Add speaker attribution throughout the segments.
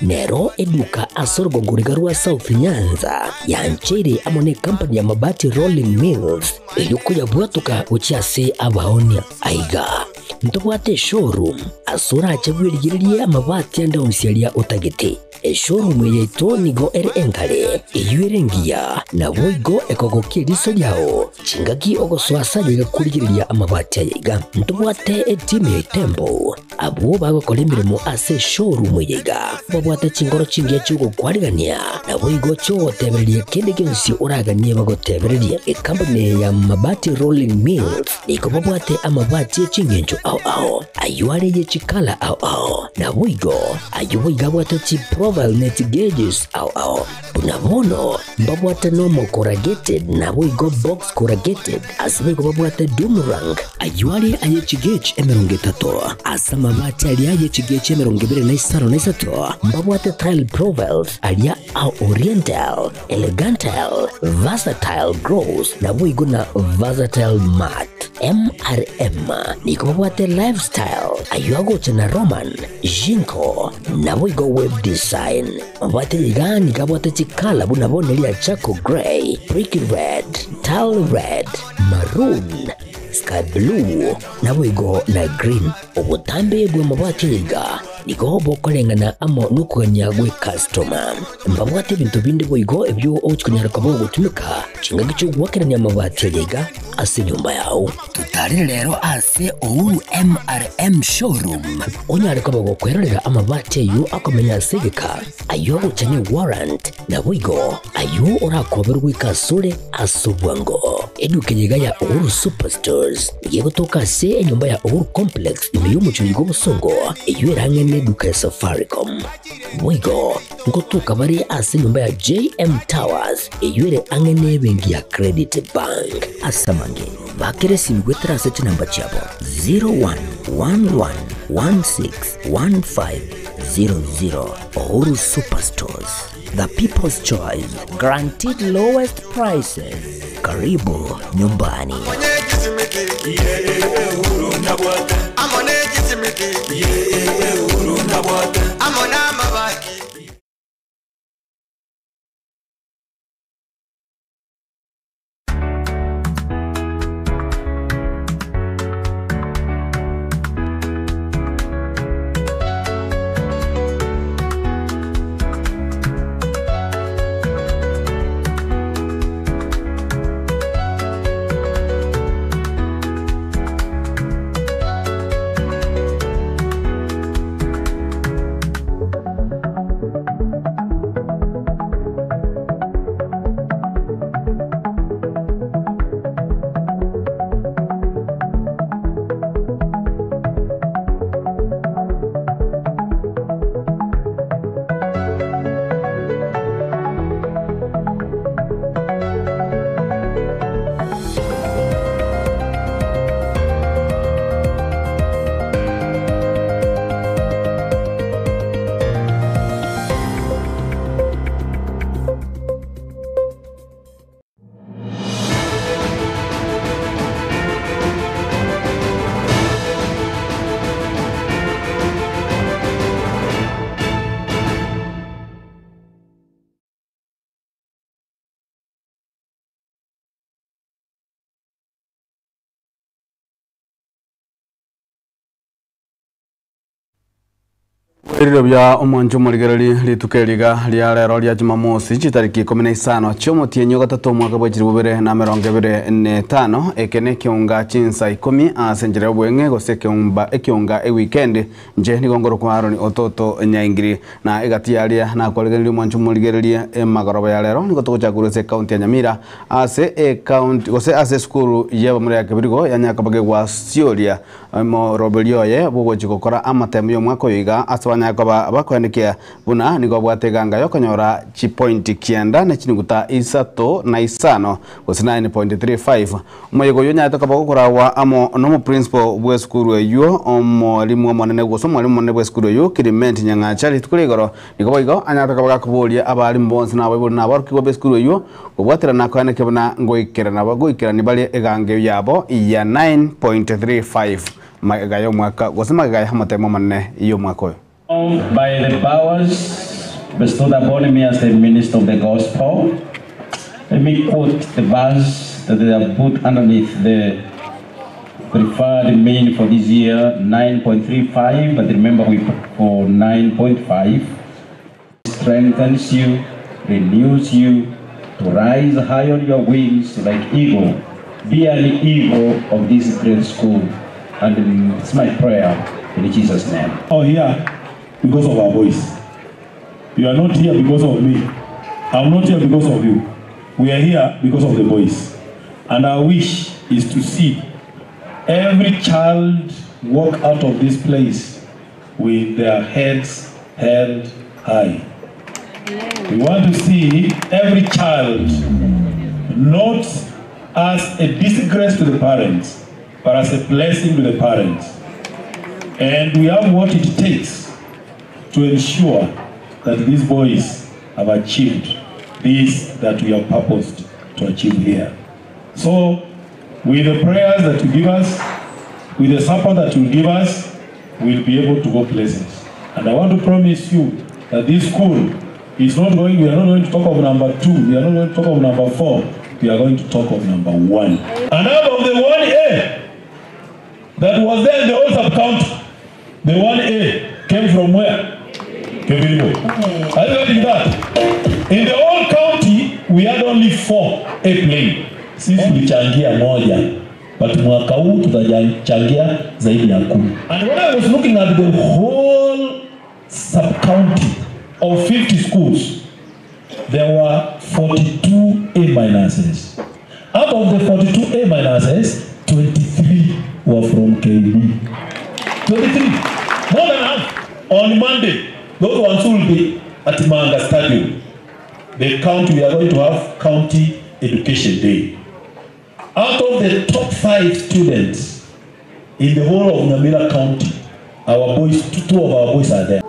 Speaker 1: nero eduka asorgo ngurigarua South Nyanza yanchere amone company ya mabati Rolling Mills eyuko yabwatuka uchiase abaonia aiga ntobwate showroom asura achagwirigirie amabati anda onsialia utagete showroom yeto nigo ere engale eyuerengia na boigo ekogokie liso lyao chingaki ogoswasa yegakurigiria amabati aiga ntobwate team Tembo abo bagokora imirimo ase showroom yega babwata chingoro chingiye cyugo kwarigania na boigo cyo tebererie kende kensi uraganie bagotebererie company ya mabati Rolling Mills niko babwate amabati chingenjo ao ayuare ye chikala ao na boigo ayuiga bwata chi profile net gauges ao bunabono babwata normal corrugated na boigo box corrugated asbego babwata Dumrang ayuare aye chigage emerongetato asama mabati alia ye chigage emerongibere na isaro na isato babwata tile profiles alia au oriental elegantal versatile gross na boigo na versatile mat MRM niko babwate lifestyle ayuago chana Roman Jinko na boigo web design babwate yigani kabwate chikala bunabone lia Chaco Gray Brick Red Tile Red Maroon Sky Blue na boigo na green obutambe bwa mabwate yiga niko bokolengana amo nukuganya gwe customer mbabwate bintu bindi boigo ebyo ochikunyara kabo gutumika chinga cyo gwakeranya amabati yiga ase nyumba yao tutari rero ase MRM showroom onyare kabo gukwerera amabati yu akomenya segeka ayo gucanye warrant na boigo ayo urakoberwa ikasure asubwango edukenyiga ya Uhuru Superstores yego toka se nyumba ya Uhuru Complex imeyumu chuligo busongo iyo erange neduka ya Safaricom boigo ngotuka bari ase nyumba ya JM Towers iyo ere ange nebengi ya Credit Bank asamange bakere simgwetera ase namba chabo 0111161500 Uhuru Superstores, the people's choice, guaranteed lowest prices. Karibu nyumbani.
Speaker 2: Iriro bya omonjo murigereri litukeriga lya rero lya Jumamosi chitariki 15 chomotienyo gatatu mwaka bwa 2025 ekene kiunga chinsa 10 asenjere obwenge gose kiunga weekend nje nigongoro kwa Aroni ototo nyaingiri na egatialia na kolegereri omonjo murigereri emagoroba ya rero nigo tugochaguruse county ya Nyamira ase county gose ase skuru yeba muri yakabirigo ya Nyakabage gwa Sioria mo robelioye bugojikokora amatemu yo mwaka yiga aswanya kwa bakwandikia buna nigo bwateganga yokonyora chi point kienda na chiniguta isato na isano was 9.35 umuyego yonya toka bakokora wa amo no principal bwe skuru eyo omwalimu omonene gwo somwalimu monene bwe skuru eyo Kiriment Nyangachali tukuligoro nigo boigo anya toka bakakubolia abali mbonse na babo na barukigo bwe skuru eyo obwatera nakwanike buna ngoikera na bagoikera ni bali egange yabo ya 9.35 magayo mwaka gosema gaya hamatemo manne iyo mwako
Speaker 3: By the powers bestowed upon me as the minister of the gospel, let me quote the verse that they have put underneath the preferred mean for this year, 9.35, but remember we put for 9.5. Strengthens you, renews you, to rise high on your wings like eagle. Be an eagle of this great school. And it's my prayer in Jesus' name.
Speaker 4: Oh, here because of our voice. You are not here because of me. I'm not here because of you. We are here because of the voice. And our wish is to see every child walk out of this place with their heads held high. We want to see every child not as a disgrace to the parents, but as a blessing to the parents. And we have what it takes to ensure that these boys have achieved this that we have purposed to achieve here. So, with the prayers that you give us, with the support that you give us, we'll be able to go places. And I want to promise you that this school is not going, we are not going to talk of number 2, we are not going to talk of number 4, we are going to talk of number 1. And out of the 1A that was there in the old sub-county, the 1A came from where? Kevilimo. Are you getting that? In the old county, we had only 4 airplanes. Sisi tulichangia moja, but mwaka huu tutachangia zaidi ya 10. And when I was looking at the whole sub-county of 50 schools, there were 42 A-minuses. Out of the 42 A-minuses, 23 were from KB. 23, more than half. On Monday, those ones will be at Manga Stadium. The county, we are going to have County Education Day. Out of the top 5 students in the whole of Nyamira County, our boys, 2 of our boys are there.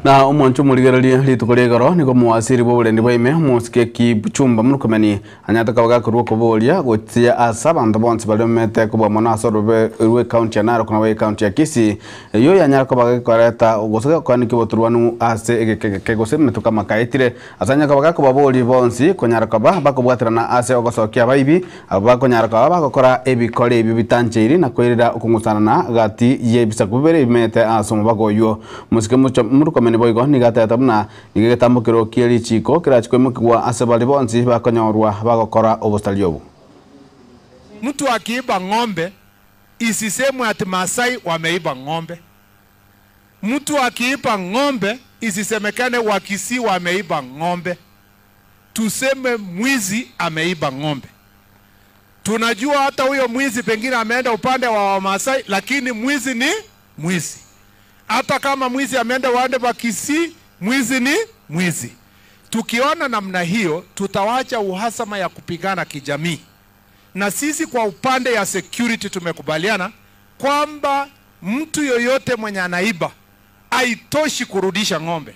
Speaker 2: Na umonchu muligerelia litukore garo niko muasiri bobule ndi baime musike ki buchumba murukomeni anyata kabaga kuruko kubolia gotia asaba ndabonsi balomete kubwa mona sorobe ruwe county ya Narok na we county ya Kisii yo yanyara kabaga koreta ugosoka kwani kiboturwanu ase egekegose metuka makaitire asanya kabaga kubaboli bonsi konyara kaba bakobwatira na ase ogosokia baibi abako nyara kaba bakora ebikole ebi bitancheiri na koirira ukungusana na gati yebisa kubere imete asomo bagoyo musike murukomeni boigo nigata tabuna nigetamukiro kieli chiko kirachikwe mukwa asabali bonsi bakonyorwa bagokora obostaliobu.
Speaker 5: Mtu akiiba ng'ombe isisemwe ati Masai wameiba ng'ombe. Mtu akiiba ng'ombe isisemekane Wakisii wameiba ng'ombe. Tuseme mwizi ameiba ng'ombe. Tunajua hata huyo mwizi pengine ameenda upande wa Masai, lakini mwizi ni mwizi. Hata kama mwizi ameenda wande wa Kisii, mwizi ni mwizi. Tukiona namna hiyo, tutawacha uhasama ya kupigana kijamii. Na sisi kwa upande ya security tumekubaliana kwamba mtu yoyote mwenye anaiba haitoshi kurudisha ng'ombe.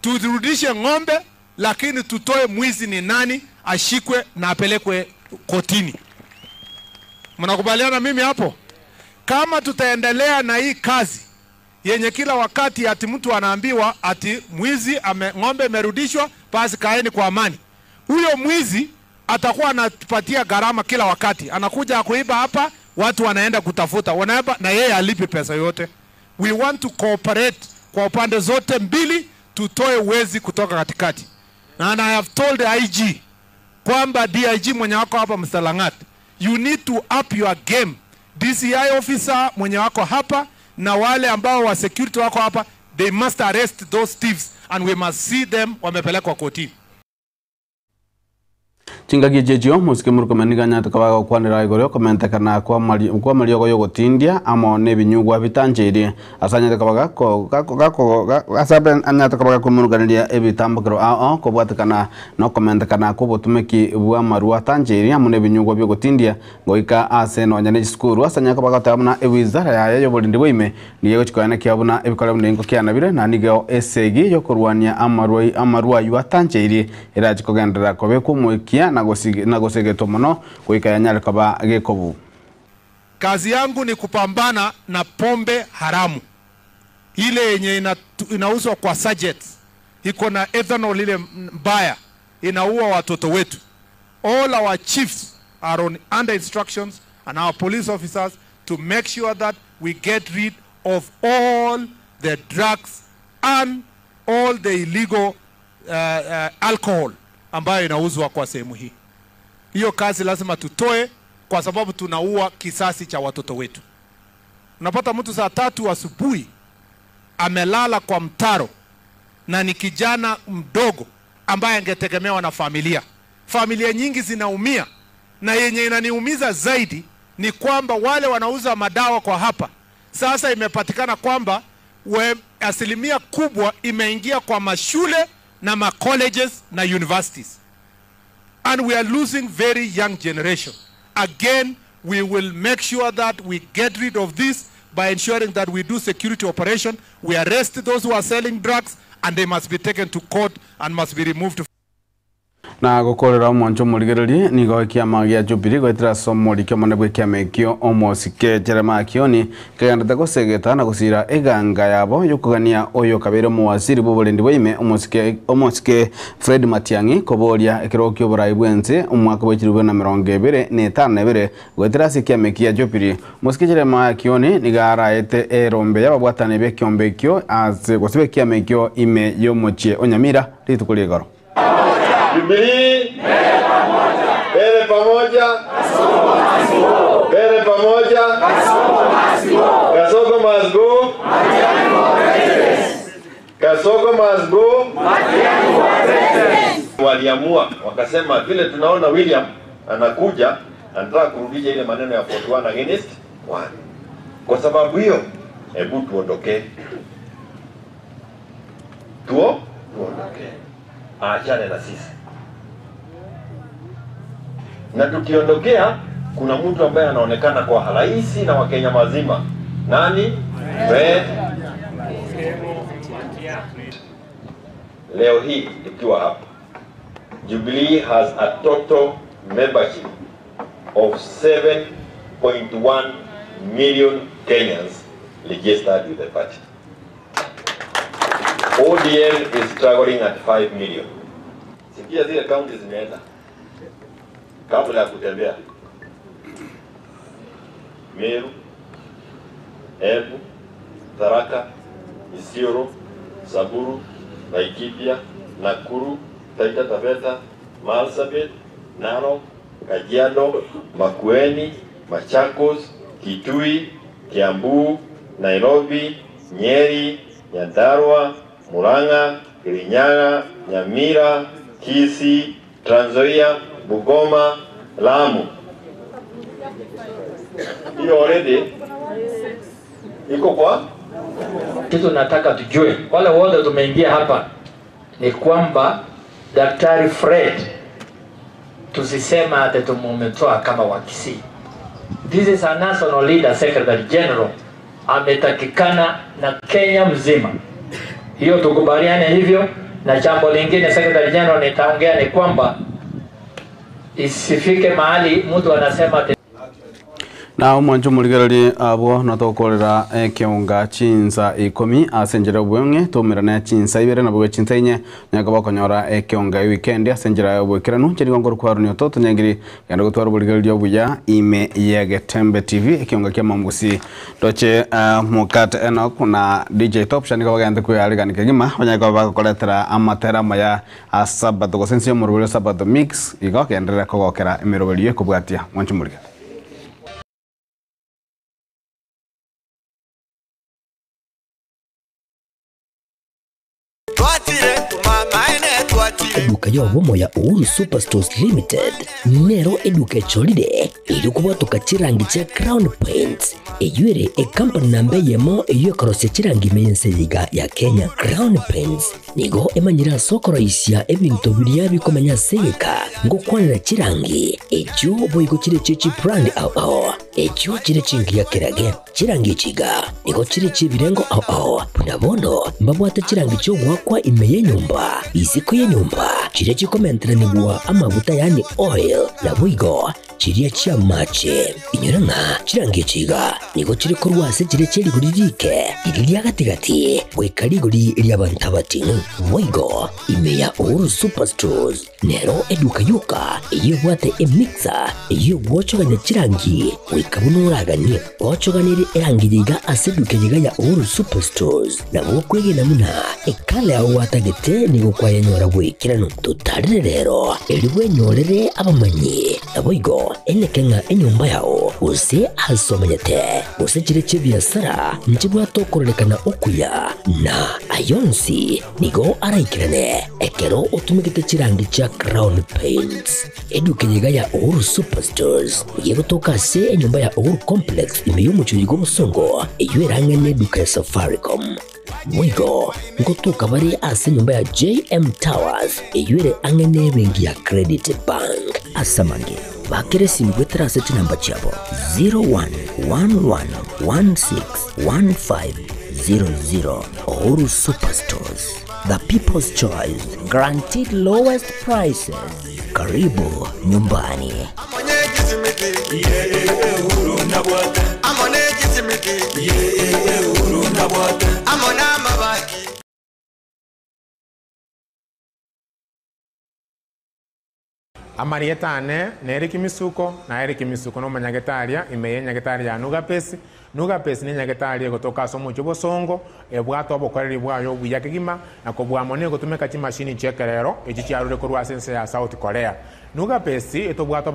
Speaker 5: Turudishe ng'ombe, lakini tutoe mwizi ni nani, ashikwe na apelekwe kotini. Mnakubaliana mimi hapo? Kama tutaendelea na hii kazi yenye kila wakati ati mtu anaambiwa ati mwizi ng'ombe imerudishwa, basi kaeni kwa amani, huyo mwizi atakuwa anapatia gharama kila wakati. Anakuja kuiba hapa, watu wanaenda kutafuta, wanaiba na yeye alipi pesa yote. We want to cooperate kwa upande zote mbili, tutoe wezi kutoka katikati. And I have told the IG kwamba DIG mwenye wako hapa Mr. Langat, you need to up your game. DCI officer mwenye wako hapa na wale ambao wa security wako hapa, they must arrest those thieves and we must see them wamepelekwa kotini.
Speaker 2: Chingagi jejio musike murukomeniga nyata kabaga kwanira igoro komenta kana kwa mali yogo yogotindia amo nebinyugwa bitanjiri asanya kabaga ko asaben anyata kabaga kumuruganiria ebitambukiro ko bwatakana no komenta kana ko botumeki bwa marua tanjiri amo nebinyugwa byogotindia goika ase no nyane skuru asanya kabaga tamuna ewizara ya yobolindi boime niyo chikwana kyabuna ebikole munengo kyanabire na nigo esegi yokorwania amarua yu tanjiri era chikogendera kobe kumuikia na gosegeto mono kuika yanyale kaba gekobu.
Speaker 5: Kazi yangu ni kupambana na pombe haramu. ile yenye inauzwa kwa sachets iko na ethanol ile mbaya, inaua watoto wetu. All our chiefs are under instructions and our police officers to make sure that we get rid of all the drugs and all the illegal alcohol ambayo inauzwa kwa sehemu hii. Hiyo kazi lazima tutoe, kwa sababu tunaua kisasi cha watoto wetu. Unapata mtu saa 3 asubuhi amelala kwa mtaro na ni kijana mdogo ambaye angetegemewa na familia. Familia nyingi zinaumia, na yenye inaniumiza zaidi ni kwamba wale wanauza madawa kwa hapa sasa imepatikana kwamba asilimia kubwa imeingia kwa mashule na ma colleges na universities, and we are losing very young generation. Again, we will make sure that we get rid of this by ensuring that we do security operation. We arrest those who are selling drugs, and they must be taken to court and must be removed.
Speaker 2: Na gukorera mwancho murigereri nigo kiama gya Jubilee gwetera somori kyo mane bwe mekyo omosike Jeremiah Kioni kaganda gusegeta na gusira eganga yabo yokugania oyo kabere mu waziri b'oburendi bw'ime omosike Fred Matiang'i koboria ekirokyo burayi bwenze umwaka wa 2025 gwetera sikia mekia Jubilee mosike Jeremiah Kioni nigaraete erombe yababwatane be kyombekyo az gosibe kia mekyo ime yomochie onyamira ritukulie goro.
Speaker 6: Jubilee, mbele pamoja, mbele pamoja, Kasongo must go, Kasongo must go. Waliamua, wakasema vile tunaona William anakuja, anataka kurudisha ile maneno ya 41 against 1. Kwa sababu hiyo, hebu tuondoke. Tuondoke. Aachane na sisi. Na tukiondokea kuna mtu ambaye anaonekana kwa halisi na Wakenya mazima. Nani? Fred. Leo hii tukiwa hapa, Jubilee has a total membership of 7.1 million Kenyans registered with the party. ODM is struggling at 5 million. Sikia zile counties zimeenda kabla ya kutembea: Meru, Embu, Tharaka, Isiolo, Samburu, Laikipia, Nakuru, Taita Taveta, Marsabit, Narok, Kajiado, Makueni, Machakos, Kitui, Kiambu, Nairobi, Nyeri, Nyandarua, Murang'a, Kirinyaga, Nyamira, Kisii, Trans Nzoia, Bungoma, Lamu. Hiyo already iko kwa
Speaker 7: kitu. Nataka tujue wale wote tumeingia hapa ni kwamba Daktari Fred tusisema ate tumumetoa kama wakisi. This is a national leader, Secretary General, ametakikana na Kenya mzima. Hiyo tukubaliane hivyo. Na jambo lingine Secretary General nitaongea ni kwamba isifike mahali mtu anasema
Speaker 2: na mwanjo murigereri abo natokorera kiunga chinza 10 asenjera bwenge tumirana chinza ibere nabo chinza inye nyagaba konyora kiunga weekend asenjera bwekiranu chiri ngoro kwa runyo toto nyangiri yanda gutwara burigereri obuya ime yege Tembe TV kiunga kya mambusi doche mukate Enoch na DJ Top shani kwa gande kwa aligani kigima onyaga bakoletera amatera maya asabato gosensio murubule sabato mix igo kendera kogokera emirobeliye kubwatia mwanjo murigereri
Speaker 1: Eduka ya womo ya Uhuru Superstores Limited nero eduka cholide ilikuwa tukachirangi cha Crown Paints eyuere company nambe yemo eyo korose chirangi meyense yiga ya Kenya. Crown Paints nigo emanyira sokoro isya ebintu biriya bikomanya seka ngo kwanira chirangi ejo boyiko chire chichi brand ao ejo chire chingi ya kirage chirangi chiga nigo chire chibirengo ao punabono mbabwata chirangi cyo gwakwa imeye nyumba iziko ye nyumba chire chikomentra nibwa amavuta yani oil ya buigo chiria chia mache inyuranga chirange chiga nigo chiri kurwase chiri chiri guririke iriria gatigati wekari guri iria bantabatinu Moigo imeya Uhuru Superstores nero eduka yuka iyo bwate emixer iyo wochoganya chirangi wikabunuragani wochoganire erangiriga aseduke yiga ya Uhuru Superstores na wokwege namuna ekale aho watagete nigo kwayanyora wikirano tutarire rero eliwe nyorere abamanyi na Moigo enekenga enyumba yao use asomanyete use chire chibiasara nchibwa tokorelekana okuya na ayonsi nigo araikirane ekero utumikite chirangi cha Crown Paints eduke yiga ya Uhuru Superstores yego toka se enyumba ya Uhuru Complex imeyumuchuri go musongo eywerangane duka ya Safaricom Moigo ngotuka bari ase nyumba ya JM Towers eyure angene bengi ya Credit Bank asamange bakere simgwetera seti namba chabo 0111161500 Uhuru Superstores, the people's choice, guaranteed lowest prices. Karibu nyumbani.
Speaker 8: Amarietane nere kimisuko na ere kimisuko no manyagetaria imeye nyagetaria nuga pesi ni nyagetaria gotoka somo chubo songo ebwato bokoreri bwayo buyakigima na kobwamone gotumeka chi machine chekerero echi chiarure korwa sense ya South Korea nuga pesi eto bwato